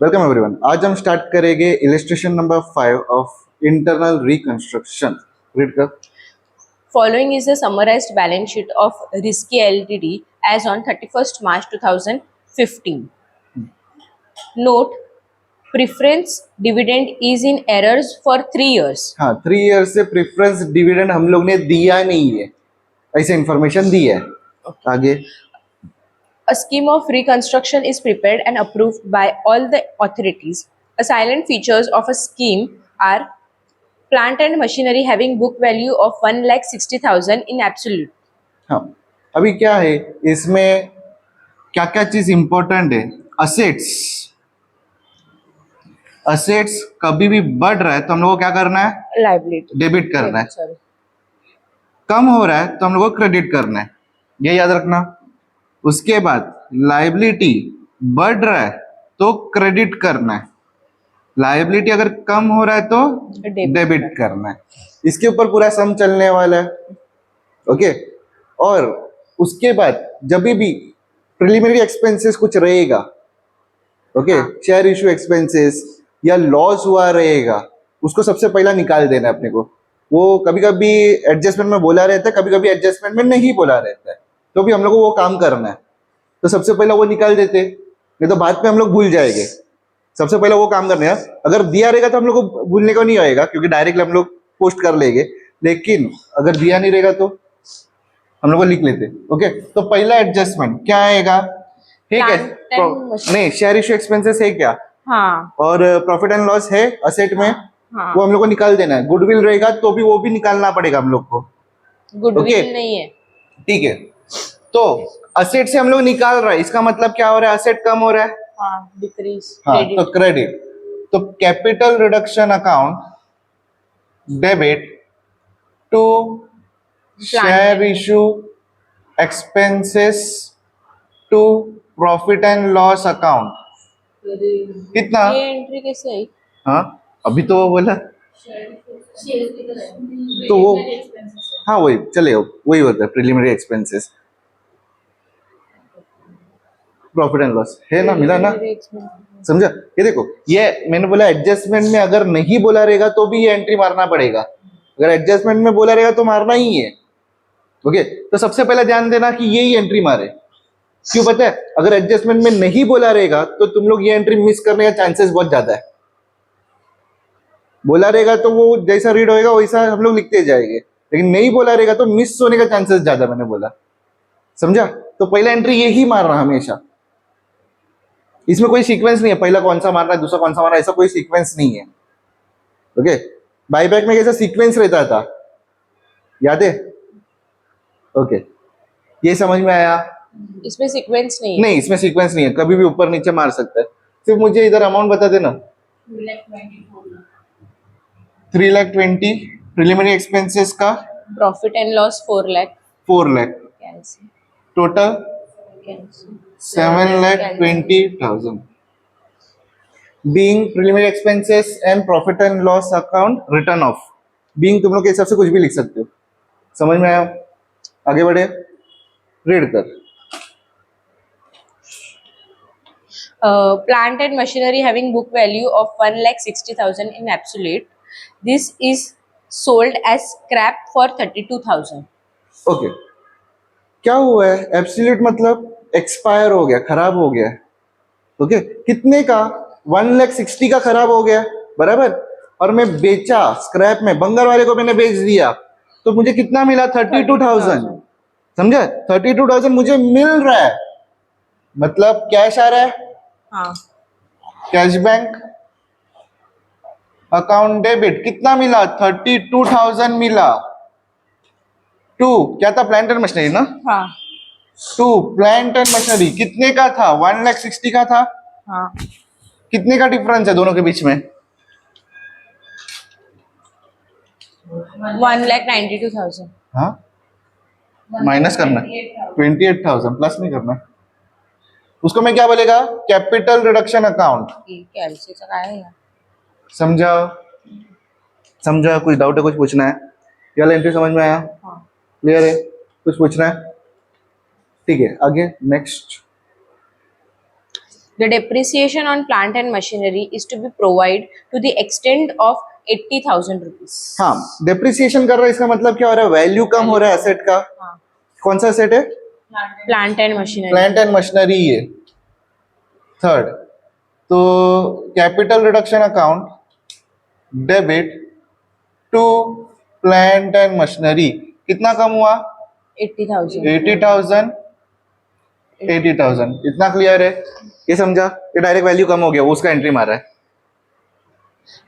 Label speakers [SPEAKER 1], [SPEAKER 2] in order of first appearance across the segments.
[SPEAKER 1] Welcome everyone. आज हम start करेंगे illustration number 5 of internal reconstruction. Read कर।
[SPEAKER 2] Following is a summarized balance sheet of Risky Ltd as on 31st March 2015. Note, preference dividend is in errors for 3 years.
[SPEAKER 1] हाँ, 3 year से preference dividend हम लोग ने दिया नहीं है, ऐसे इंफॉर्मेशन दी है। आगे
[SPEAKER 2] A scheme of reconstruction is prepared and approved by all the authorities. A silent features of a scheme are plant and machinery having book value of 1,60,000 in absolute.
[SPEAKER 1] हाँ, अभी क्या है इसमें, क्या क्या चीज इंपॉर्टेंट है। असेट्स, असेट्स कभी भी बढ़ रहा है तो हम लोग को क्या करना है,
[SPEAKER 2] Liability.
[SPEAKER 1] डेबिट करना है।
[SPEAKER 2] Sorry.
[SPEAKER 1] कम हो रहा है तो हम लोग को क्रेडिट करना है, ये याद रखना। उसके बाद लायबिलिटी बढ़ रहा है तो क्रेडिट करना है, लायबिलिटी अगर कम हो रहा है तो डेबिट करना है। इसके ऊपर पूरा सम चलने वाला है। ओके, और उसके बाद जब भी प्रिलिमिनरी एक्सपेंसेस कुछ रहेगा, ओके, शेयर इशू एक्सपेंसेस या लॉस हुआ रहेगा, उसको सबसे पहला निकाल देना है अपने को। वो कभी कभी एडजस्टमेंट में बोला रहता है, कभी कभी एडजस्टमेंट में नहीं बोला रहता है, तो भी हम लोग को वो काम करना है। तो सबसे पहला वो निकाल देते, नहीं तो बाद में हम लोग भूल जाएंगे। सबसे पहले वो काम करने हैं। अगर दिया रहेगा तो हम लोग को भूलने को नहीं आएगा, क्योंकि डायरेक्ट हम लोग पोस्ट कर लेंगे। लेकिन अगर दिया नहीं रहेगा तो हम लोग को लिख लेते। ओके, तो पहला एडजस्टमेंट क्या आएगा, ठीक है, नहीं शेयर इशू एक्सपेंसेस है क्या,
[SPEAKER 2] हाँ,
[SPEAKER 1] और प्रॉफिट एंड लॉस है असेट में,
[SPEAKER 2] हाँ.
[SPEAKER 1] वो हम लोग को निकाल देना है। गुडविल रहेगा तो भी वो भी निकालना पड़ेगा हम लोग को।
[SPEAKER 2] गुडविल नहीं है,
[SPEAKER 1] ठीक है, तो असेट से हम लोग निकाल रहा है, इसका मतलब क्या हो रहा है, असेट कम हो रहा है,
[SPEAKER 2] डिक्रीज।
[SPEAKER 1] हाँ, तो क्रेडिट। तो capital reduction account debit to share issue expenses to profit and loss account. कितना,
[SPEAKER 2] ये एंट्री कैसे आई?
[SPEAKER 1] हाँ अभी तो वो बोला, तो वो हाँ वही चले, वही होता है preliminary expenses, profit and loss है ना, मिला ना, समझा। ये देखो, ये मैंने बोला एडजस्टमेंट में अगर नहीं बोला रहेगा तो भी ये एंट्री मारना पड़ेगा, अगर एडजस्टमेंट में बोला रहेगा तो मारना ही है। ओके, तो सबसे पहले ध्यान देना कि यही एंट्री मारे। क्यों पता है, अगर एडजस्टमेंट में नहीं बोला रहेगा तो तुम लोग ये एंट्री मिस करने का चांसेस बहुत ज्यादा है। बोला रहेगा तो वो जैसा रीड होएगा वैसा हम लोग लिखते जाएंगे, लेकिन नहीं बोला रहेगा तो मिस होने का चांसेस ज्यादा, मैंने बोला, समझा। तो पहला एंट्री यही मारना हमेशा, इसमें कोई सीक्वेंस नहीं है, पहला कौन सा मारना है दूसरा कौन सा मारना है, ऐसा कोई सीक्वेंस नहीं है। ओके, बाईबैक में कैसा सीक्वेंस रहता था, याद है। ओके, ये समझ में आया।
[SPEAKER 2] इसमें सीक्वेंस नहीं है।
[SPEAKER 1] नहीं, इसमें सीक्वेंस नहीं है, कभी भी ऊपर नीचे मार सकता है। सिर्फ मुझे इधर अमाउंट बता देना। 3,20,000 प्रिलिमिनरी एक्सपेंसेस का,
[SPEAKER 2] profit and loss 4 lakh,
[SPEAKER 1] 4 lakh, total 7,20,000 being preliminary expenses and profit and loss account return of. Being तुम लोग के हिसाब से कुछ भी लिख सकते हो, समझ में आया। आगे बढ़े, रीड कर।
[SPEAKER 2] Plant and machinery having book value of 1,60,000 in absolute. This is sold as scrap for 32,000.
[SPEAKER 1] Okay, क्या हुआ है, एब्सोल्यूट मतलब एक्सपायर हो गया, खराब हो गया। ओके, कितने का, 1,60,000 का खराब हो गया, बराबर। और मैं बेचा स्क्रैप में, बंगाल वाले को मैंने बेच दिया, तो मुझे कितना मिला, 32,000, समझे। 32,000 मुझे मिल रहा है, मतलब कैश आ रहा है,
[SPEAKER 2] हाँ,
[SPEAKER 1] कैश बैंक अकाउंट डेबिट, कितना मिला, 32,000 मिला। टू क्या था, प्लांट एंड मशीनरी ना,
[SPEAKER 2] हाँ,
[SPEAKER 1] टू प्लांट एंड मशीनरी कितने का था, 1,60,000 का था।
[SPEAKER 2] हाँ,
[SPEAKER 1] कितने का डिफरेंस है दोनों के बीच में,
[SPEAKER 2] 1,92,000.
[SPEAKER 1] हाँ, माइनस करना है, 28,000 प्लस नहीं करना है। उसको मैं क्या बोलेगा, कैपिटल रिडक्शन अकाउंट। समझा, समझा, कुछ डाउट है, कुछ पूछना है, या एंट्री समझ में आया, क्लियर है, कुछ पूछना है, ठीक है। आगे next,
[SPEAKER 2] The depreciation on plant and machinery is to be provided to the extent of 80,000 rupees.
[SPEAKER 1] हाँ, डेप्रिसिएशन कर रहा है इसका मतलब क्या हो रहा है, वैल्यू कम हो रहा है एसेट का.
[SPEAKER 2] हाँ.
[SPEAKER 1] कौन सा एसेट है?
[SPEAKER 2] Plant and machinery.
[SPEAKER 1] Plant and machinery है. थर्ड, तो capital reduction account debit to plant and machinery कितना कम हुआ?
[SPEAKER 2] 80,000.
[SPEAKER 1] 80,000. 80,000 इतना क्लियर है? ये समझा? ये डायरेक्ट वैल्यू कम हो गया, वो उसका एंट्री मारा है.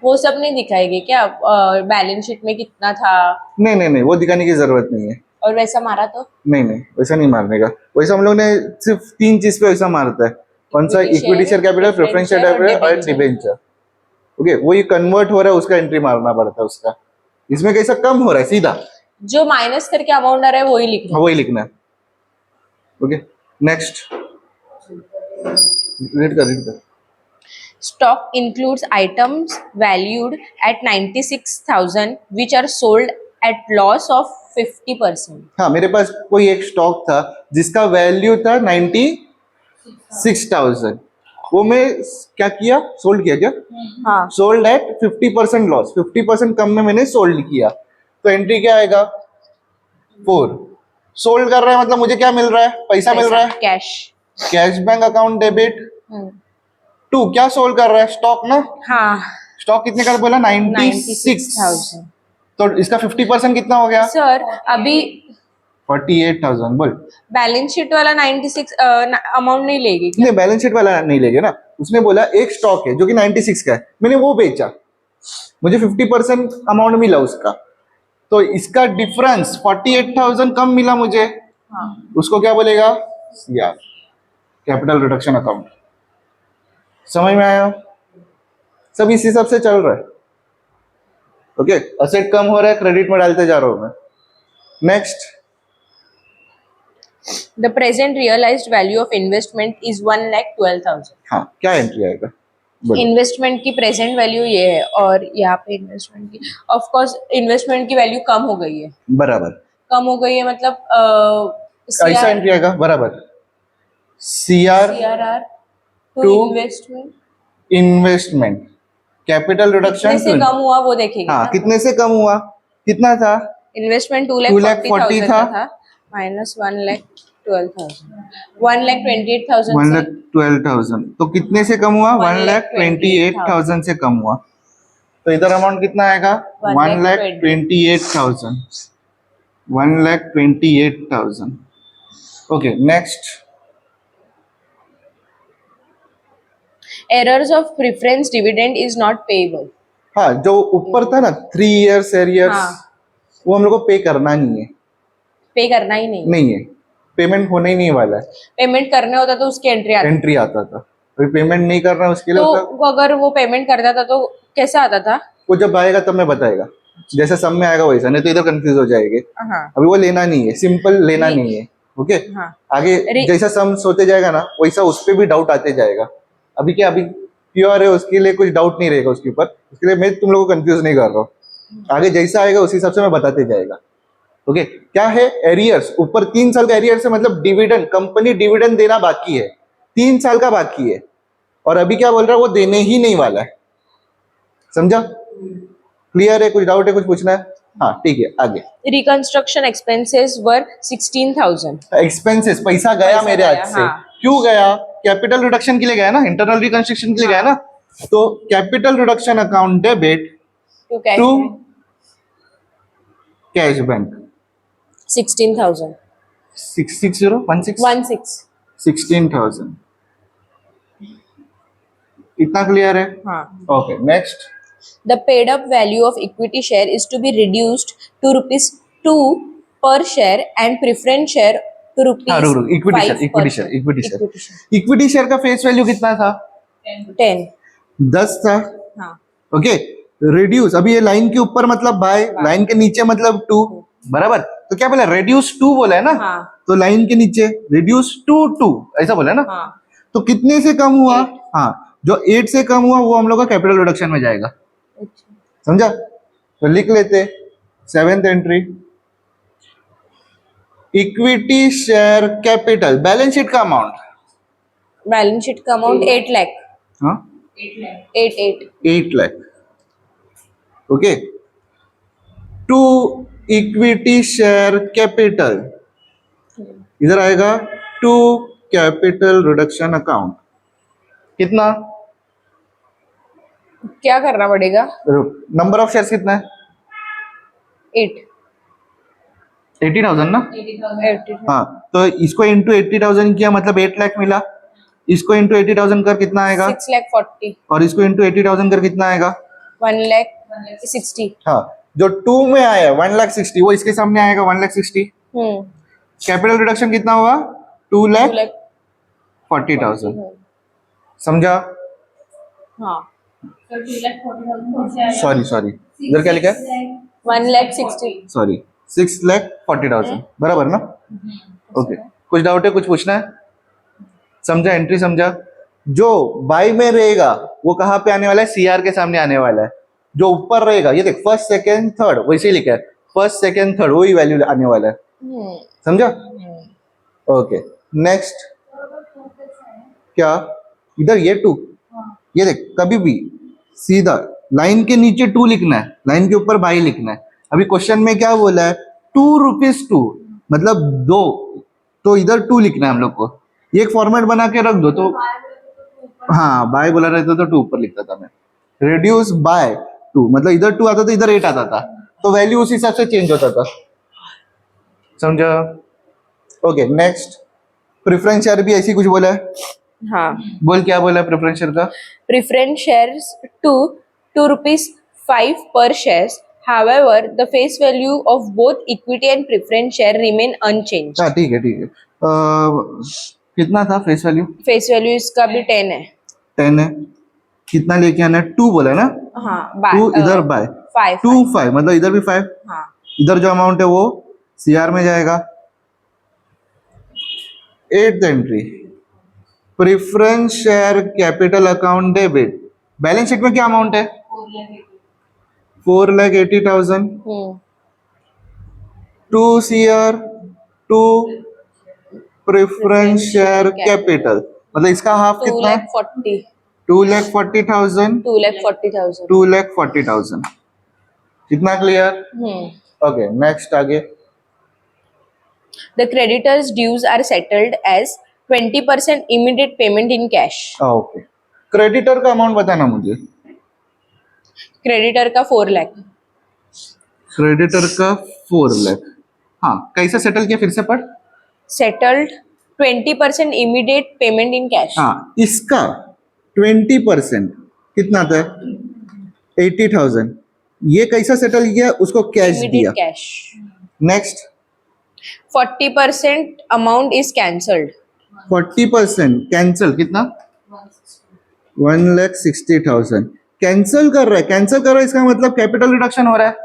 [SPEAKER 2] वो सब नहीं दिखाएगी क्या बैलेंस शीट में कितना था?
[SPEAKER 1] नहीं नहीं नहीं, वो दिखाने की जरूरत नहीं है.
[SPEAKER 2] और वैसा मारा तो
[SPEAKER 1] नहीं नहीं, वैसा नहीं मारने का. वैसा हम लोग ने सिर्फ 3 चीज पे वैसा मारता है. कौन सा?
[SPEAKER 2] Equity
[SPEAKER 1] equity share
[SPEAKER 2] share,
[SPEAKER 1] capital, preference share
[SPEAKER 2] preference share
[SPEAKER 1] capital
[SPEAKER 2] और
[SPEAKER 1] और डिबेंचर. ओके, वही कन्वर्ट हो रहा है, उसका एंट्री मारना पड़ता है उसका. इसमें कैसा कम हो रहा है सीधा,
[SPEAKER 2] जो माइनस करके अमाउंट आ रहा है वही लिखना.
[SPEAKER 1] वही लिखना है. ओके, नेक्स्ट रीड कर.
[SPEAKER 2] Stock includes items valued at 96,000 which are sold at loss of 50%.
[SPEAKER 1] हाँ, मेरे पास कोई एक स्टॉक था जिसका वैल्यू था 96,000. वो मैं क्या किया, सोल्ड किया क्या?
[SPEAKER 2] हाँ.
[SPEAKER 1] सोल्ड एट 50% लॉस, 50% कम में मैंने सोल्ड किया. तो एंट्री क्या आएगा? 4. सोल्ड कर रहा है मतलब मुझे क्या मिल रहा है? पैसा मिल रहा है.
[SPEAKER 2] Cash.
[SPEAKER 1] Cash bank account debit to क्या सोल्ड कर रहा है? स्टॉक ना.
[SPEAKER 2] हाँ.
[SPEAKER 1] स्टॉक कितने का बोला? 96.
[SPEAKER 2] 96,000.
[SPEAKER 1] तो इसका 50% कितना हो गया?
[SPEAKER 2] सर अभी
[SPEAKER 1] 48,000. बोल.
[SPEAKER 2] बैलेंस शीट वाला 96 अमाउंट नहीं लेगी क्या?
[SPEAKER 1] नहीं, बैलेंस शीट वाला नहीं लेंगे ना. उसने बोला एक स्टॉक है जो कि 96 का है, मैंने वो बेचा, मुझे 50% अमाउंट मिला उसका. तो इसका डिफरेंस 48,000 कम मिला मुझे.
[SPEAKER 2] हाँ.
[SPEAKER 1] उसको क्या बोलेगा? यार, कैपिटल रिडक्शन अकाउंट. समझ में आया? सब इस हिसाब से चल रहा है. ओके, असेट कम हो रहा है, क्रेडिट में डालते जा रहा हूं मैं. Next,
[SPEAKER 2] The present realized value of investment is 1,12,000.
[SPEAKER 1] हाँ, क्या एंट्री आएगा? बोलो.
[SPEAKER 2] इन्वेस्टमेंट की प्रेजेंट वैल्यू ये है और यहाँ पे इन्वेस्टमेंट की ऑफ कोर्स इन्वेस्टमेंट की वैल्यू कम हो गई है.
[SPEAKER 1] बराबर.
[SPEAKER 2] कम हो गई है मतलब
[SPEAKER 1] ऐसा एंट्री आएगा. बराबर. CR
[SPEAKER 2] CRR
[SPEAKER 1] To
[SPEAKER 2] to investment
[SPEAKER 1] investment capital reduction
[SPEAKER 2] से कम हुआ वो देखेंगे.
[SPEAKER 1] हाँ, कितने से कम हुआ? कितना था?
[SPEAKER 2] इन्वेस्टमेंट
[SPEAKER 1] 2,40,000
[SPEAKER 2] 2,40,000 था माइनस 1,12,000 1,28,000
[SPEAKER 1] 1,12,000. तो कितने से कम हुआ? 1,28,000 से कम हुआ. तो इधर अमाउंट कितना आएगा? 1,28,000. 1,28,000. Okay, next.
[SPEAKER 2] errors of preference dividend is not payable.
[SPEAKER 1] हाँ, जो ऊपर था ना 3 years एरियर्स,
[SPEAKER 2] हाँ.
[SPEAKER 1] वो हम लोग को पे करना नहीं है.
[SPEAKER 2] पे करना ही नहीं.
[SPEAKER 1] नहीं है, पेमेंट होने ही नहीं वाला है.
[SPEAKER 2] पेमेंट करने होता तो उसकी एंट्री आती.
[SPEAKER 1] एंट्री आता था. अभी पेमेंट नहीं करना उसके लिए होता.
[SPEAKER 2] तो अगर वो पेमेंट करता था तो कैसा आता था?
[SPEAKER 1] वो जब आएगा तब मैं बताएगा, जैसे सब में आएगा वैसा, नहीं तो इधर कंफ्यूज हो जाएंगे.
[SPEAKER 2] हाँ.
[SPEAKER 1] अभी वो लेना नहीं है, सिंपल लेना नहीं है. ओके,
[SPEAKER 2] हाँ.
[SPEAKER 1] आगे जैसा सम होते जाएगा ना वैसा उस पर भी डाउट आते जाएगा. अभी क्या, अभी प्योर है, उसके लिए कुछ डाउट नहीं रहेगा उसके ऊपर. उसके लिए मैं तुम लोगों को कंफ्यूज नहीं कर रहा हूँ. आगे जैसा आएगा उसी हिसाब से मैं बताते जाएगा. ओके, क्या है? एरियर्स. ऊपर 3 साल का एरियर्स है, मतलब डिविडेंड, कंपनी डिविडेंड देना बाकी है, 3 साल का बाकी है. और अभी क्या बोल रहा है? वो देने ही नहीं वाला है. समझा? क्लियर है? कुछ डाउट है? कुछ पूछना है? हाँ, ठीक है, आगे.
[SPEAKER 2] रिकंस्ट्रक्शन एक्सपेंसेस वर 16,000.
[SPEAKER 1] एक्सपेंसेस, पैसा गया मेरे
[SPEAKER 2] गया,
[SPEAKER 1] हाथ से.
[SPEAKER 2] हाँ.
[SPEAKER 1] क्यों गया? कैपिटल रिडक्शन के लिए गया ना, इंटरनल रिकंस्ट्रक्शन के लिए गया ना. तो capital reduction account debit
[SPEAKER 2] to cash
[SPEAKER 1] to cash bank.
[SPEAKER 2] 16,000.
[SPEAKER 1] 16,016 16,000. इतना क्लियर है?
[SPEAKER 2] हाँ.
[SPEAKER 1] Okay, next.
[SPEAKER 2] The paid up value of equity share is to be reduced to rupees 2 per share and preference share to rupees
[SPEAKER 1] हाँ, रुक
[SPEAKER 2] 5
[SPEAKER 1] equity share.
[SPEAKER 2] per
[SPEAKER 1] equity
[SPEAKER 2] share.
[SPEAKER 1] Share. Equity share.
[SPEAKER 2] Equity share.
[SPEAKER 1] Equity share का face value कितना था?
[SPEAKER 2] 10.
[SPEAKER 1] 10 था.
[SPEAKER 2] हाँ.
[SPEAKER 1] Okay, reduce. अभी ये line के ऊपर मतलब बाय, लाइन के नीचे मतलब 2. बराबर. तो क्या बोला? रिड्यूस 2 बोला है ना.
[SPEAKER 2] हाँ.
[SPEAKER 1] तो लाइन के नीचे रिड्यूस टू 2 ऐसा बोला है ना.
[SPEAKER 2] हाँ.
[SPEAKER 1] तो कितने से कम हुआ? हाँ, जो 8 से कम हुआ वो हम लोग का कैपिटल रिडक्शन में जाएगा. समझा? तो लिख लेते 7th entry. Equity share capital, balance sheet का अमाउंट
[SPEAKER 2] बैलेंस शीट का अमाउंट 8 लाख.
[SPEAKER 1] हाँ
[SPEAKER 2] 8.
[SPEAKER 1] 8 lakh. Okay. To equity share capital, इधर आएगा टू कैपिटल रिडक्शन अकाउंट. कितना?
[SPEAKER 2] क्या करना पड़ेगा?
[SPEAKER 1] नंबर ऑफ शेयर्स कितना है?
[SPEAKER 2] 8.
[SPEAKER 1] 80,000 ना.
[SPEAKER 2] 80.
[SPEAKER 1] हाँ, तो इसको इंटू 80,000 किया मतलब 8 लाख मिला. इसको इंटू 80,000 कर कितना आएगा?
[SPEAKER 2] 6 लाख 40.
[SPEAKER 1] और इसको इंटू 80,000 कर कितना आएगा?
[SPEAKER 2] 1 लाख 60.
[SPEAKER 1] हाँ, जो 2 में आया 1,60,000 वो इसके सामने आएगा 1,60,000. कैपिटल रिडक्शन कितना हुआ?
[SPEAKER 2] 2 लाख
[SPEAKER 1] 2,40,000. समझा?
[SPEAKER 2] हाँ.
[SPEAKER 1] सॉरी इधर क्या लिखा है?
[SPEAKER 2] 1 लाख 60.
[SPEAKER 1] सॉरी 6,40,000 बराबर ना. ओके. कुछ डाउट है? कुछ पूछना है? समझा? एंट्री समझा? जो बाई में रहेगा वो कहाँ पे आने वाला है? सीआर के सामने आने वाला है. जो ऊपर रहेगा ये देख, फर्स्ट सेकेंड थर्ड वैसे ही लिखा है, फर्स्ट सेकेंड थर्ड वही वैल्यू आने वाला है. समझा? ओके. नेक्स्ट क्या? इधर ये 2, ये देख कभी भी सीधा लाइन के नीचे 2 लिखना है, लाइन के ऊपर बाई लिखना है. अभी क्वेश्चन में क्या बोला है? 2 रुपीज 2 मतलब 2, तो इधर 2 लिखना है हम लोग को. ये एक फॉर्मेट बना के रख दो. तो हाँ, बाय बोला रहता तो 2 ऊपर लिखता था मैं. रिड्यूस बाय 2 मतलब इधर 2 आता था इधर 8 आता था, तो वैल्यू उस हिसाब से चेंज होता था. समझा? ओके. नेक्स्ट प्रेफरेंस शेयर भी ऐसी कुछ बोला है.
[SPEAKER 2] हाँ.
[SPEAKER 1] बोल क्या बोला है प्रेफरेंस शेयर का?
[SPEAKER 2] Preference shares to 2 rupees 5 per shares. However, the face value of both equity and preference share remain unchanged.
[SPEAKER 1] हाँ ठीक है ठीक है. कितना था फेस वैल्यू?
[SPEAKER 2] Face value इसका भी 10 है.
[SPEAKER 1] 10 है. कितना लेके आना है? 2 बोला ना.
[SPEAKER 2] हाँ.
[SPEAKER 1] 2 इधर बाय
[SPEAKER 2] 5.
[SPEAKER 1] 2 5 मतलब इधर भी 5.
[SPEAKER 2] हाँ.
[SPEAKER 1] इधर जो अमाउंट है वो सीआर में जाएगा. 8th entry preference share capital account debit. Balance sheet में क्या अमाउंट है? 4,80,000. 2 सीआर 2 प्रेफरेंस शेयर कैपिटल मतलब इसका हाफ
[SPEAKER 2] 2
[SPEAKER 1] कितना?
[SPEAKER 2] lakh 40.
[SPEAKER 1] 2,40,000.
[SPEAKER 2] 2 lakh 40,000.
[SPEAKER 1] 2,40,000. कितना क्लियर? ओके. नेक्स्ट आगे.
[SPEAKER 2] The creditors' dues are settled as 20% immediate payment in cash.
[SPEAKER 1] Okay. Creditor का amount बताना मुझे.
[SPEAKER 2] Creditor का 4 lakh.
[SPEAKER 1] क्रेडिटर का 4 लाख. हाँ, कैसे सेटल किया? फिर से पढ़.
[SPEAKER 2] Settled 20% immediate payment in cash.
[SPEAKER 1] हाँ, इसका 20% कितना था? 80,000. ये कैसा सेटल किया? उसको कैश दिया.
[SPEAKER 2] Immediate cash.
[SPEAKER 1] Next
[SPEAKER 2] 40% amount is cancelled.
[SPEAKER 1] 40% cancel. कितना? 1,60,000. कैंसल कर रहा है. कैंसल कर रहा है इसका मतलब कैपिटल रिडक्शन हो रहा है.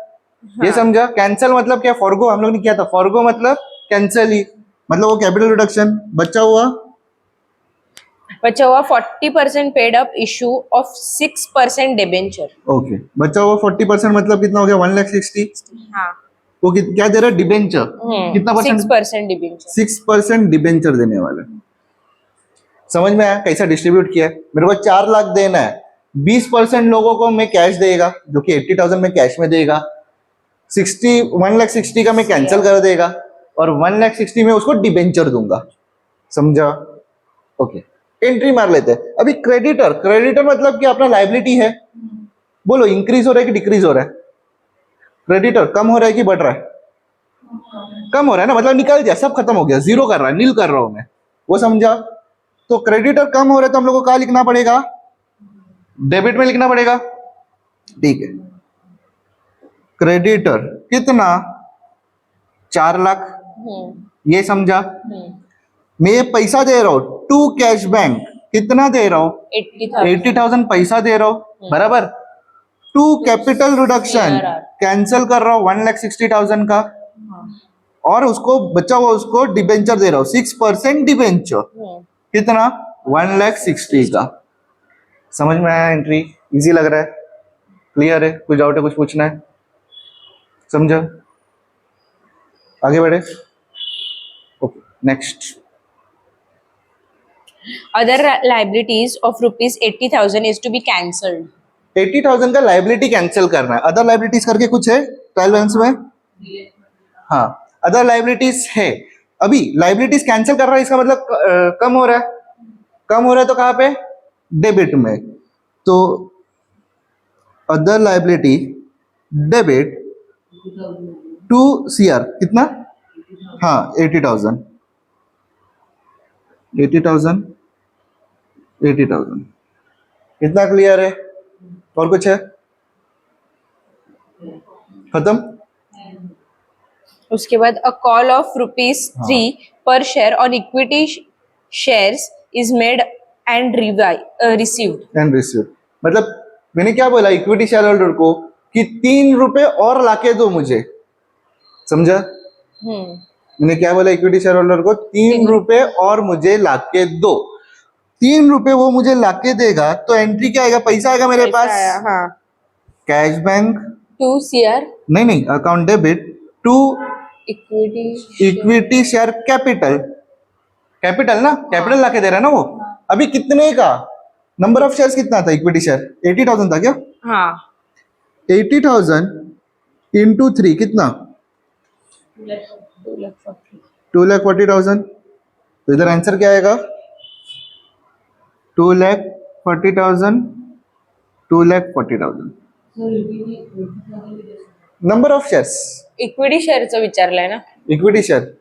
[SPEAKER 1] ये समझा? कैंसल मतलब क्या? फॉरगो हम लोग ने किया था. फॉरगो मतलब कैंसल ही, मतलब वो कैपिटल रिडक्शन. बचा हुआ
[SPEAKER 2] 40% paid up issue of 6% debenture.
[SPEAKER 1] Okay. बचा हुआ 40% मतलब कितना हो गया? 1,60,000.
[SPEAKER 2] हाँ.
[SPEAKER 1] वो क्या दे रहा है? डिबेंचर. कितना परसेंट?
[SPEAKER 2] 6% debenture.
[SPEAKER 1] 6% डिबेंचर देने वाला. समझ में आया कैसा डिस्ट्रीब्यूट किया है? मेरे को 4 लाख देना है. 20% लोगों को मैं कैश देगा जो कि 80,000 में कैश में देगा. 1,60,000 का मैं कैंसिल कर देगा और 1,60,000 में उसको डिबेंचर दूंगा. समझा? ओके. एंट्री मार लेते हैं. अभी क्रेडिटर. क्रेडिटर मतलब कि अपना लाइबिलिटी है. बोलो इंक्रीज हो रहा है कि डिक्रीज हो रहा है? क्रेडिटर कम हो रहा है कि बढ़ रहा है? कम हो रहा है ना, मतलब निकल गया, सब खत्म हो गया, जीरो कर रहा है, नील कर रहा हूं मैं. वो समझा? तो क्रेडिटर कम हो रहा है तो हम लोग को क्या लिखना पड़ेगा? डेबिट में लिखना पड़ेगा. ठीक है. क्रेडिटर कितना? 4 लाख. ये समझा? मैं ये पैसा दे रहा हूं टू कैश बैंक. कितना दे रहा हूं? 80,000 पैसा दे रहा हूं. बराबर. टू कैपिटल रिडक्शन कैंसिल कर रहा हूं 1,60,000 का, और उसको बचा हुआ उसको डिबेंचर दे रहा हूं 6% डिबेंचर. कितना? 1,60,000 का. समझ में आया? एंट्री इजी लग रहा है? क्लियर है? कुछ डाउट है? कुछ पूछना है? समझा? आगे बढ़े. Okay. Next
[SPEAKER 2] Other liabilities of rupees 80,000 is to be cancelled.
[SPEAKER 1] 80,000 का लाइबिलिटी कैंसिल करना है. अदर लाइबिलिटीज करके कुछ है ट्रायल बैलेंस में? हाँ, अदर लाइबिलिटीज है. अभी लाइबिलिटीज कैंसिल कर रहा है, इसका मतलब कम हो रहा है. कम हो रहा है तो कहाँ पे? डेबिट में. तो अदर लाइबिलिटी डेबिट 2 CR कितना? हाँ 80,000. 80,000 80,000 कितना क्लियर है? और कुछ है? खत्म.
[SPEAKER 2] उसके बाद a call of rupees 3 per share on equity shares is made and received.
[SPEAKER 1] And receive मतलब मैंने क्या बोला इक्विटी शेयर होल्डर को कि 3 रुपए और लाके दो मुझे. समझा? मैंने क्या बोला इक्विटी शेयर होल्डर को? 3 रुपए और मुझे लाके दो. 3 रुपए वो मुझे लाके देगा तो एंट्री क्या आएगा? पैसा आएगा मेरे पास.
[SPEAKER 2] हाँ.
[SPEAKER 1] कैश बैंक
[SPEAKER 2] 2 CR
[SPEAKER 1] नहीं account debit to equity share capital. Capital ना, कैपिटल लाके दे रहा है ना वो. अभी कितने का? नंबर ऑफ शेयर्स कितना था इक्विटी शेयर? 80,000 था क्या?
[SPEAKER 2] हाँ.
[SPEAKER 1] 80,000 इंटू 3 कितना? 2,40,000. तो इधर आंसर क्या आएगा? 2,40,000. 2,40,000 नंबर ऑफ शेयर्स.
[SPEAKER 2] इक्विटी शेअरचं विचारलंय ना.
[SPEAKER 1] इक्विटी शेयर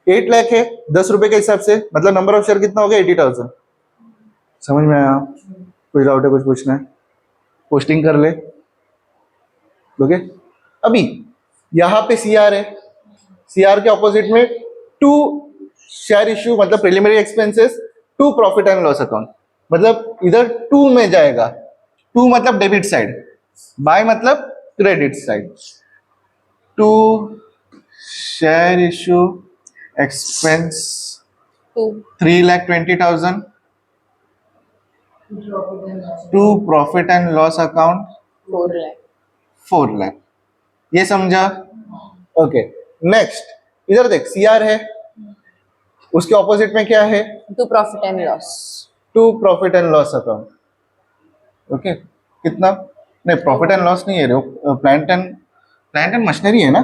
[SPEAKER 1] 8 लाख है 10 रुपए के हिसाब से, मतलब नंबर ऑफ शेयर कितना हो गया? 80,000. समझ में आया? कोई डाउट है? कुछ पूछना है? पोस्टिंग कर ले. ओके. अभी यहाँ पे CR है. CR के ऑपोजिट में 2 शेयर इश्यू मतलब preliminary expenses 2 profit and loss account. मतलब इधर 2 में जाएगा. 2 मतलब डेबिट साइड, बाय मतलब credit side. 2 share issue expense 3,20,000. 2 profit and loss account
[SPEAKER 2] 4 lakh.
[SPEAKER 1] 4 lakh. ये समझा? ओके. नेक्स्ट इधर देख CR है, उसके ऑपोजिट में क्या है?
[SPEAKER 2] 2 profit and loss.
[SPEAKER 1] 2 profit and loss account. Okay. कितना? नहीं प्रॉफिट एंड लॉस नहीं है रे, प्लांट एंड मशीनरी है ना.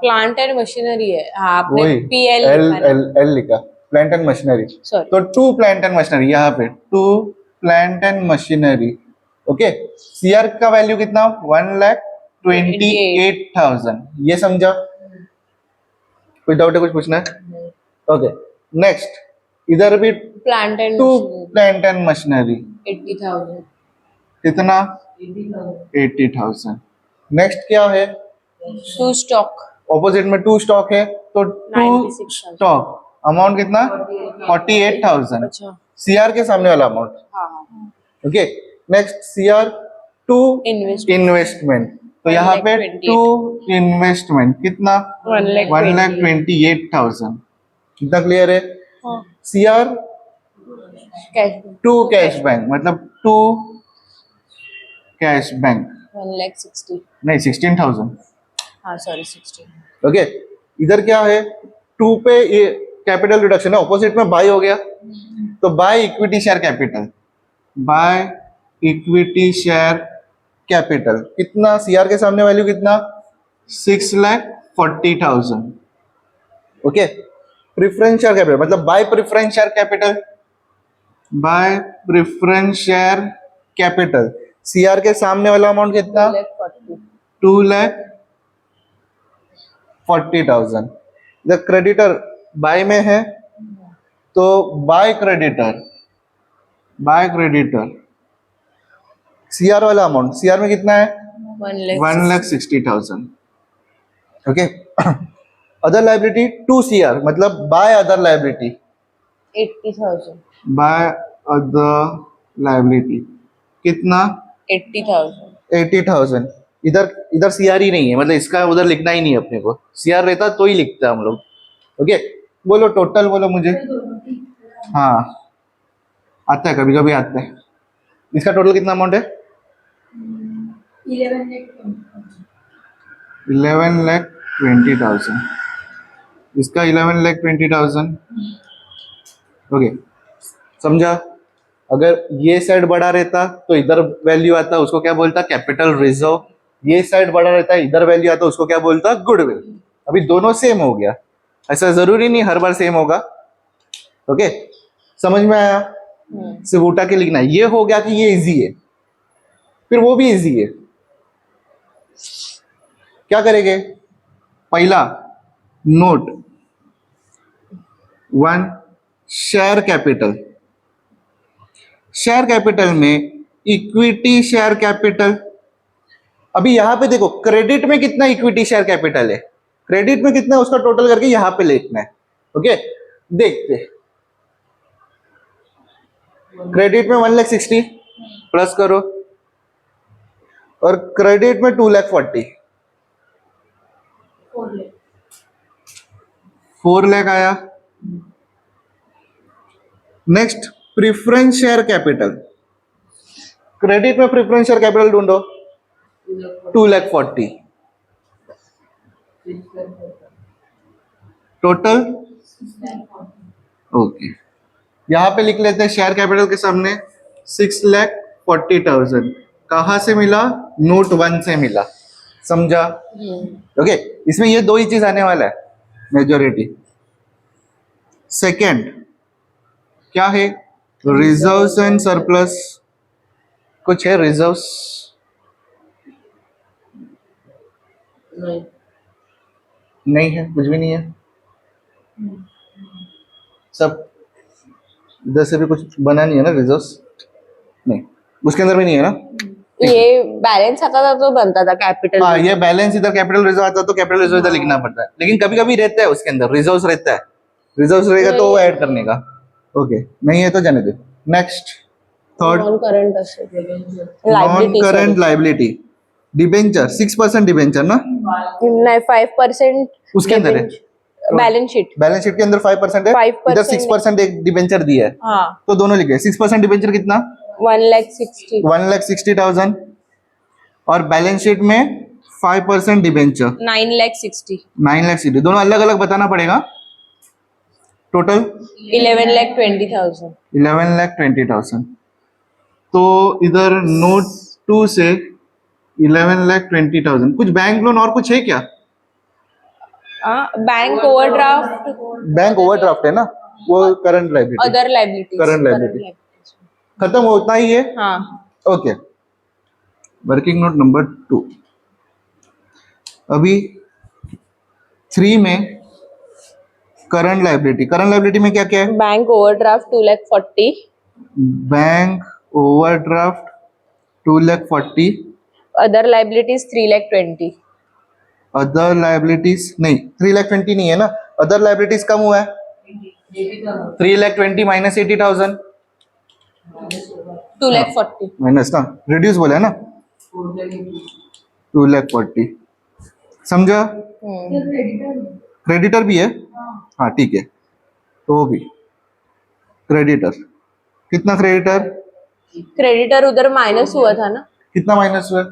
[SPEAKER 2] प्लांट एंड मशीनरी है. हाँ आपने
[SPEAKER 1] वही
[SPEAKER 2] PL
[SPEAKER 1] एल लिखा. Plant and machinery.
[SPEAKER 2] Sorry.
[SPEAKER 1] तो 2 प्लांट एंड मशीनरी यहाँ पे 2 plant and machinery. Okay. CR का वैल्यू कितना? 1,28,000. ये समझा? कोई डाउट है? कुछ पूछना है? ओके. नेक्स्ट इधर भी
[SPEAKER 2] plant and
[SPEAKER 1] 2 plant and machinery
[SPEAKER 2] 80,000.
[SPEAKER 1] कितना? 80,000. नेक्स्ट क्या है?
[SPEAKER 2] 2 stock
[SPEAKER 1] ऑपोजिट में 2 स्टॉक है तो 2
[SPEAKER 2] 96,000.
[SPEAKER 1] स्टॉक अमाउंट कितना? 48,000.
[SPEAKER 2] अच्छा.
[SPEAKER 1] CR के सामने वाला अमाउंट.
[SPEAKER 2] हाँ.
[SPEAKER 1] Okay. Next CR 2
[SPEAKER 2] Investment.
[SPEAKER 1] Investment. तो यहाँ पे 2 इन्वेस्टमेंट कितना? 1,28,000. कितना क्लियर है?
[SPEAKER 2] हाँ.
[SPEAKER 1] CR
[SPEAKER 2] कैश
[SPEAKER 1] 2 कैश बैंक मतलब 2 कैश बैंक
[SPEAKER 2] 1,60,000.
[SPEAKER 1] नहीं 16,000.
[SPEAKER 2] हाँ सॉरी 16.
[SPEAKER 1] ओके. इधर क्या है? 2 पे ये कैपिटल रिडक्शन है, ऑपोजिट में बाय हो गया तो by equity share capital. By equity share capital कितना? CR के सामने वैल्यू कितना? 6,40,000. ओके. प्रिफरेंस शेयर कैपिटल मतलब by preference share capital. By preference share capital CR के सामने वाला अमाउंट कितना? 2,40,000. द क्रेडिटर बाय में है तो बाय क्रेडिटर CR वाला अमाउंट CR में कितना है? 1,60,000. ओके. अदर लाइबिलिटी 2 CR मतलब by other liability.
[SPEAKER 2] 80,000.
[SPEAKER 1] By other liability कितना?
[SPEAKER 2] 80,000.
[SPEAKER 1] 80,000. इधर CR ही नहीं है, मतलब इसका उधर लिखना ही नहीं है अपने को. CR रहता तो ही लिखता हम लोग. ओके. बोलो टोटल बोलो मुझे. हाँ आता है, कभी कभी आता है. इसका टोटल कितना अमाउंट है? 11,20,000. इसका 11,20,000. ओके. समझा? अगर ये साइड बड़ा रहता तो इधर वैल्यू आता, उसको क्या बोलता? Capital reserve. ये साइड बड़ा रहता है, इधर वैल्यू आता, उसको क्या बोलता? गुडविल। अभी दोनों सेम हो गया, ऐसा जरूरी नहीं हर बार सेम होगा। ओके, समझ में आया? सिर्फ उठा के लिखना है। ये हो गया कि ये इजी है, फिर वो भी इजी है। क्या करेंगे? पहला note 1 share capital. Share capital में इक्विटी शेयर कैपिटल। अभी यहां पे देखो, क्रेडिट में कितना इक्विटी शेयर कैपिटल है, क्रेडिट में कितना है उसका टोटल करके यहां पे लिखना है। ओके, देखते। क्रेडिट में 1,60,000 प्लस करो, और क्रेडिट में 2,40,000, 4 लाख आया। Next preference share capital. Credit में प्रिफरेंस शेयर कैपिटल ढूंढो, 2,40,000 टोटल। ओके, यहां पे लिख लेते हैं शेयर कैपिटल के सामने 6,40,000। कहां से मिला? नोट 1 से मिला। समझा? ओके, इसमें ये दो ही चीज आने वाला है, मेजोरिटी। सेकंड क्या है? Reserves and surplus. कुछ है रिजर्व्स? नहीं है, कुछ भी नहीं है। सब इधर से भी कुछ बना नहीं है ना रिजर्व्स? नहीं, उसके अंदर भी नहीं है ना?
[SPEAKER 2] ये बैलेंस आता था तो बनता था कैपिटल।
[SPEAKER 1] हाँ, ये बैलेंस इधर कैपिटल रिजर्व आता तो कैपिटल रिजर्व इधर लिखना पड़ता है, लेकिन कभी कभी रहता है उसके अंदर रिजर्व्स रहता है। रिजर्व्स रहेगा तो वो ऐड करने का। ओके, नहीं है तो जाने दे। Next third,
[SPEAKER 2] non current
[SPEAKER 1] non current liability. Debenture 6% debenture ना?
[SPEAKER 2] नहीं, 5%
[SPEAKER 1] उसके अंदर है,
[SPEAKER 2] बैलेंस शीट।
[SPEAKER 1] बैलेंस शीट के अंदर 5% है,
[SPEAKER 2] 5%
[SPEAKER 1] इधर 6% एक डिबेंचर दिया है,
[SPEAKER 2] हाँ,
[SPEAKER 1] तो दोनों लिखे। 6% डिबेंचर कितना?
[SPEAKER 2] 1,60,000।
[SPEAKER 1] 1,60,000। और बैलेंस शीट में 5% डिबेंचर
[SPEAKER 2] 9,60,000।
[SPEAKER 1] 9,60,000। दोनों अलग अलग बताना पड़ेगा। टोटल
[SPEAKER 2] 11,20,000।
[SPEAKER 1] 11,20,000। तो इधर नोट 2 से 11,20,000। कुछ बैंक लोन और कुछ है क्या?
[SPEAKER 2] बैंक ओवरड्राफ्ट,
[SPEAKER 1] बैंक ओवरड्राफ्ट है ना, वो current liability.
[SPEAKER 2] Other liabilities.
[SPEAKER 1] Current liability। खत्म हो, उतना ही है।
[SPEAKER 2] हाँ,
[SPEAKER 1] ओके, वर्किंग नोट नंबर 2। अभी 3 में करंट लाइबिलिटी। करंट लाइबिलिटी में क्या क्या है?
[SPEAKER 2] Bank overdraft 2,40,000।
[SPEAKER 1] Bank overdraft 2,40,000।
[SPEAKER 2] Other liabilities 3,20,000।
[SPEAKER 1] Other liabilities नहीं, 3,20,000 नहीं है ना, अदर लाइबिलिटीज कम हुआ है। 3,20,000 माइनस 80,000
[SPEAKER 2] 2,40,000।
[SPEAKER 1] माइनस ना, रिड्यूस बोला है ना, 2,40,000। समझा? क्रेडिटर भी है, हाँ ठीक है, तो वो भी क्रेडिटर। कितना क्रेडिटर?
[SPEAKER 2] क्रेडिटर उधर माइनस हुआ था ना,
[SPEAKER 1] कितना माइनस हुआ?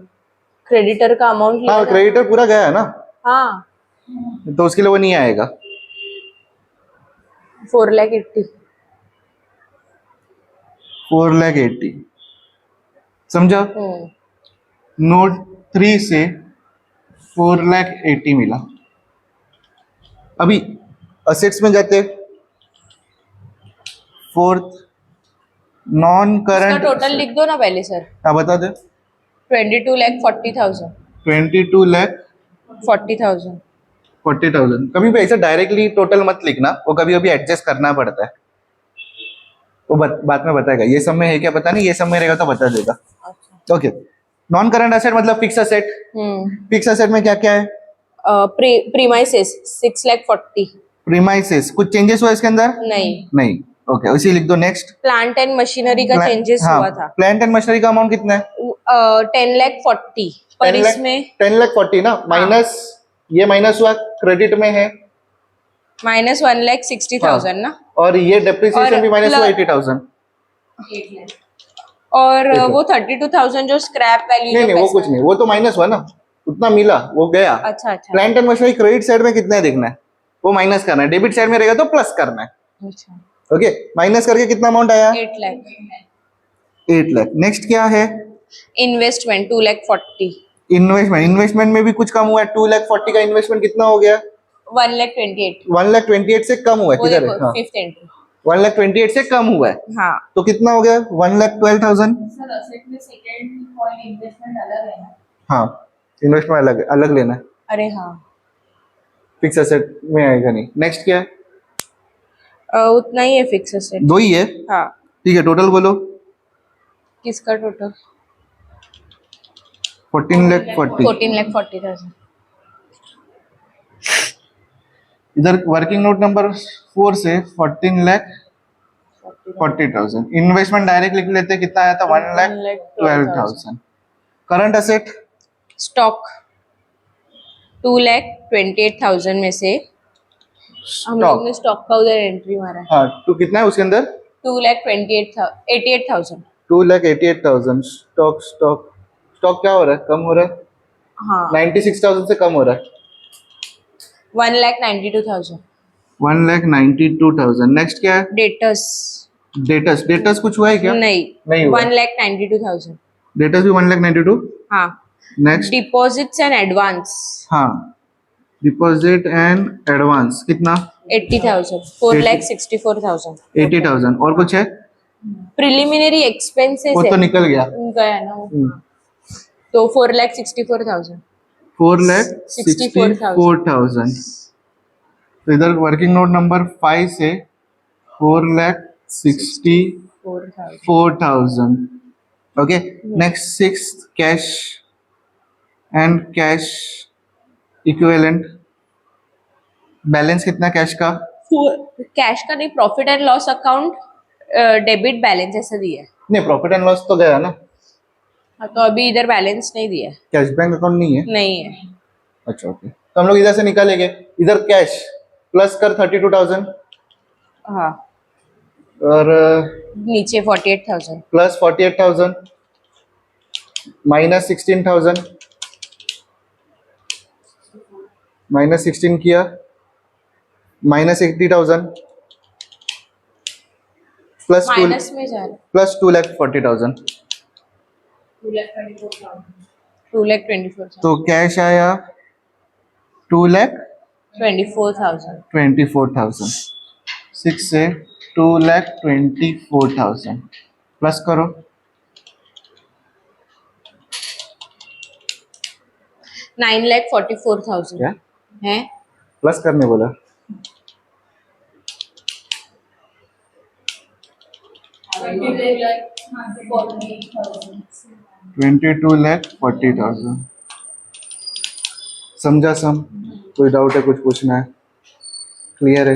[SPEAKER 2] क्रेडिटर का अमाउंट
[SPEAKER 1] हाँ, क्रेडिटर पूरा गया है ना,
[SPEAKER 2] हाँ,
[SPEAKER 1] तो उसके लिए वो नहीं आएगा।
[SPEAKER 2] 4,80,000।
[SPEAKER 1] 4,80,000। समझा? नोट 3 से 4,80,000 मिला। अभी असेट्स में जाते, फोर्थ नॉन
[SPEAKER 2] इसका
[SPEAKER 1] करंट।
[SPEAKER 2] टोटल लिख दो ना पहले सर।
[SPEAKER 1] हाँ बता दे।
[SPEAKER 2] 22,40,000।
[SPEAKER 1] 22,40,000।
[SPEAKER 2] 40,000।
[SPEAKER 1] कभी भी ऐसा डायरेक्टली टोटल मत लिखना, वो कभी कभी एडजस्ट करना पड़ता है, वो बाद में बताएगा। ये सब में है क्या पता नहीं, ये सब में रहेगा तो बता देगा।
[SPEAKER 2] अच्छा।
[SPEAKER 1] ओके, नॉन करंट असेट मतलब फिक्स असेट। फिक्स असेट में क्या क्या है?
[SPEAKER 2] प्रीमाइसेस 6,40,000।
[SPEAKER 1] प्रीमाइसेस कुछ चेंजेस हुआ इसके अंदर?
[SPEAKER 2] नहीं।
[SPEAKER 1] ओके, उसी लिख दो। नेक्स्ट
[SPEAKER 2] प्लांट एंड मशीनरी का चेंजेस हुआ था।
[SPEAKER 1] प्लांट एंड मशीनरी का अमाउंट कितना है?
[SPEAKER 2] 10,40,000 पर इसमें
[SPEAKER 1] 10,40,000 ना, माइनस ये माइनस हुआ, क्रेडिट में है
[SPEAKER 2] माइनस 1,60,000 ना,
[SPEAKER 1] और ये डेप्रिसिएशन
[SPEAKER 2] और
[SPEAKER 1] भी माइनस हुआ
[SPEAKER 2] प्लस-
[SPEAKER 1] 80,000।
[SPEAKER 2] और वो 32,000 जो स्क्रैप वैल्यू।
[SPEAKER 1] नहीं, वो कुछ नहीं, वो तो माइनस हुआ ना, उतना मिला वो गया।
[SPEAKER 2] अच्छा।
[SPEAKER 1] Plant and machinery credit side में कितना है देखना है, वो माइनस करना है। डेबिट साइड में रहेगा तो प्लस करना है।
[SPEAKER 2] अच्छा।
[SPEAKER 1] ओके, माइनस करके कितना अमाउंट आया?
[SPEAKER 2] 8 lakh.
[SPEAKER 1] 8 लाख। नेक्स्ट क्या है?
[SPEAKER 2] Investment 2 lakh 40.
[SPEAKER 1] इन्वेस्टमेंट। इन्वेस्टमेंट में भी कुछ कम हुआ है। 2,40,000 का इन्वेस्टमेंट कितना हो गया?
[SPEAKER 2] 1 lakh 28.
[SPEAKER 1] 1,28,000 से कम हुआ है।
[SPEAKER 2] वो
[SPEAKER 1] किधर है?
[SPEAKER 2] देखो
[SPEAKER 1] हाँ,
[SPEAKER 2] फिफ्थ एंट्री.
[SPEAKER 1] 1,28,000 से कम हुआ है
[SPEAKER 2] हाँ.
[SPEAKER 1] तो कितना हो गया? 1,12,000।
[SPEAKER 3] सर असेट में सेकंड पॉइंट इन्वेस्टमेंट अलग है ना?
[SPEAKER 1] हाँ, इन्वेस्टमेंट अलग अलग लेना है,
[SPEAKER 2] अरे हाँ.
[SPEAKER 1] फिक्स एसेट में आएगा नहीं। नेक्स्ट क्या है?
[SPEAKER 2] उतना ही है फिक्स एसेट.
[SPEAKER 1] दो ही है।
[SPEAKER 2] हाँ.
[SPEAKER 1] ठीक है, टोटल बोलो।
[SPEAKER 2] किसका टोटल?
[SPEAKER 1] 14,40,000।
[SPEAKER 2] 14 lakh 40,000.
[SPEAKER 1] इधर वर्किंग नोट नंबर 4 से 14,40,000। इन्वेस्टमेंट डायरेक्ट लिख लेते, कितना आया था? 1,12,000। करंट एसेट
[SPEAKER 2] स्टॉक 2,28,000 में से हम लोग ने स्टॉक का उधर एंट्री मारा है.
[SPEAKER 1] हाँ, तो कितना है उसके अंदर?
[SPEAKER 2] 2,88,000.
[SPEAKER 1] 2,88,000। स्टॉक स्टॉक स्टॉक क्या हो रहा है? कम हो रहा है।
[SPEAKER 2] हाँ.
[SPEAKER 1] 96,000 से कम हो रहा है।
[SPEAKER 2] 1,92,000.
[SPEAKER 1] 1,92,000। नेक्स्ट क्या है?
[SPEAKER 2] डेटर्स
[SPEAKER 1] डेटस। डेटस कुछ हुआ है क्या?
[SPEAKER 2] नहीं.
[SPEAKER 1] नहीं हुआ।
[SPEAKER 2] 1,92,000.
[SPEAKER 1] डेटस भी 1,92,000।
[SPEAKER 2] हाँ.
[SPEAKER 1] नेक्स्ट,
[SPEAKER 2] डिपॉजिट्स एंड एडवांस
[SPEAKER 1] हाँ, डिपॉजिट एंड एडवांस कितना?
[SPEAKER 2] 80,000. 4,64,000.
[SPEAKER 1] 80,000। और कुछ है?
[SPEAKER 2] प्रिलिमिनरी एक्सपेंसेस
[SPEAKER 1] वो तो निकल गया।
[SPEAKER 2] गया ना वो. तो 4,64,000.
[SPEAKER 1] 4,64,000। तो इधर वर्किंग नोट नंबर 5 से 4,64,000। Okay, next 6 cash and cash equivalent. Balance कितना कैश का?
[SPEAKER 2] कैश का नहीं, profit and loss account debit balance ऐसा दिया है.
[SPEAKER 1] नहीं, प्रॉफिट एंड लॉस तो गया ना।
[SPEAKER 2] हाँ, तो अभी इधर बैलेंस नहीं दिया है.
[SPEAKER 1] कैश बैंक अकाउंट नहीं है।
[SPEAKER 2] नहीं है.
[SPEAKER 1] अच्छा, ओके, तो हम लोग इधर से निकालेंगे। इधर कैश प्लस कर 32,000
[SPEAKER 2] हाँ.
[SPEAKER 1] और
[SPEAKER 2] नीचे 48,000.
[SPEAKER 1] Plus 48,000 minus 16,000। माइनस 16 किया, माइनस 80,000 प्लस
[SPEAKER 2] माइनस में जा रहा है.
[SPEAKER 1] प्लस 2,40,000।
[SPEAKER 2] 2,24,000.
[SPEAKER 1] तो कैश आया 2,24,000।
[SPEAKER 2] 24,000.
[SPEAKER 1] 6 से 2,24,000 प्लस करो।
[SPEAKER 2] 9,44,000
[SPEAKER 1] क्या
[SPEAKER 2] है.
[SPEAKER 1] प्लस करने बोला?
[SPEAKER 3] like
[SPEAKER 1] 22,40,000। समझा सम? कोई डाउट है? कुछ पूछना है? क्लियर है?